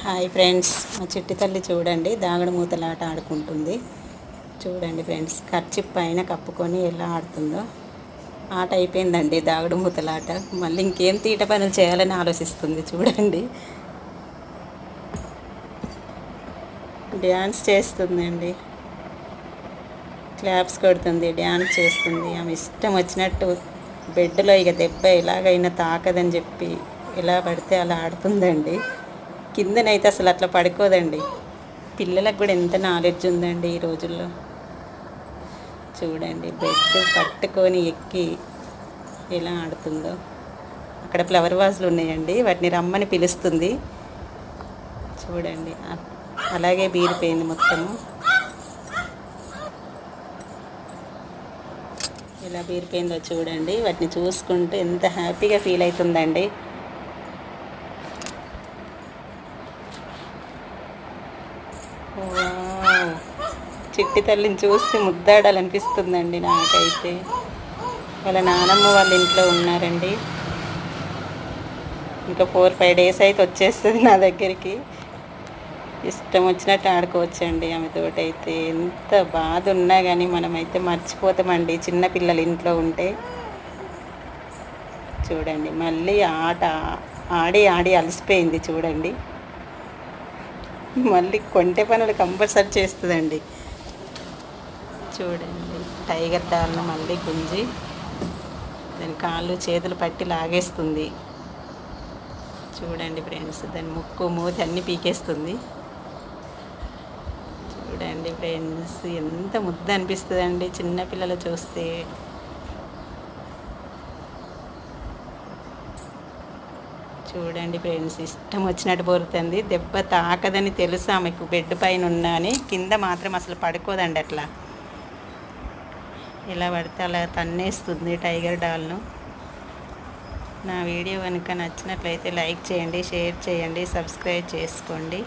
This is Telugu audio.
హాయ్ ఫ్రెండ్స్, మా చిట్టి తల్లి చూడండి దాగుడు మూతలాట ఆడుకుంటుంది. చూడండి ఫ్రెండ్స్, కర్చీఫ్ పైన కప్పుకొని ఎలా ఆడుతుందో. ఆట అయిపోయిందండి దాగుడు మూతలాట. మళ్ళీ ఇంకేం తీట పనులు చేయాలని ఆలోచిస్తుంది. చూడండి, డ్యాన్స్ చేస్తుందండి, క్లాప్స్ కొడుతుంది, డ్యాన్స్ చేస్తుంది. ఆమె ఇష్టం వచ్చినట్టు బెడ్లో ఇక దెబ్బ ఎలాగైనా తాకదని చెప్పి ఎలా పడితే అలా ఆడుతుందండి. కిందనైతే అసలు అట్లా పడుకోదండి. పిల్లలకు కూడా ఎంత నాలెడ్జ్ ఉందండి ఈ రోజుల్లో. చూడండి, బెడ్ పట్టుకొని ఎక్కి ఎలా ఆడుతుందో. అక్కడ ఫ్లవర్ వాజులు ఉన్నాయండి, వాటిని రమ్మని పిలుస్తుంది. చూడండి, అలాగే బీరిపోయింది మొత్తము. ఎలా బీరిపోయిందో చూడండి. వాటిని చూసుకుంటూ ఎంత హ్యాపీగా ఫీల్ అవుతుందండి. చిట్టి తల్లిని చూస్తే ముద్దాడాలనిపిస్తుందండి నాకైతే. వాళ్ళ నానమ్మ వాళ్ళ ఇంట్లో ఉన్నారండి. ఇంకా 4-5 డేస్ అయితే వచ్చేస్తుంది నా దగ్గరికి. ఇష్టం వచ్చినట్టు ఆడుకోవచ్చండి ఆమెతోటైతే. ఎంత బాధ ఉన్నా కానీ మనమైతే మర్చిపోతామండి చిన్నపిల్లలు ఇంట్లో ఉంటే. చూడండి, మళ్ళీ ఆట ఆడి ఆడి అలసిపోయింది. చూడండి, మళ్ళీ కొంటె పనులు కంపల్సరీ చేస్తుందండి. చూడండి, టైగర్ డాల్ను మళ్ళీ గుంజి దాని కాళ్ళు చేతులు పట్టి లాగేస్తుంది. చూడండి ఫ్రెండ్స్, దాని ముక్కు మూతి అన్నీ పీకేస్తుంది. చూడండి ఫ్రెండ్స్, ఎంత ముద్ద అనిపిస్తుందండి చిన్నపిల్లలు చూస్తే. చూడండి ఫ్రెండ్స్, ఇష్టం వచ్చినట్టు బోరుతుంది. దెబ్బ తాకదని తెలుసు ఆమెకు, బెడ్ పైన ఉన్నా అని. కింద మాత్రం అసలు పడుకోదండి. అట్లా ఎలా పడితే అలా తన్నేస్తుంది టైగర్ డాల్ను. నా వీడియో కనుక నచ్చినట్లయితే లైక్ చేయండి, షేర్ చేయండి, సబ్స్క్రైబ్ చేసుకోండి.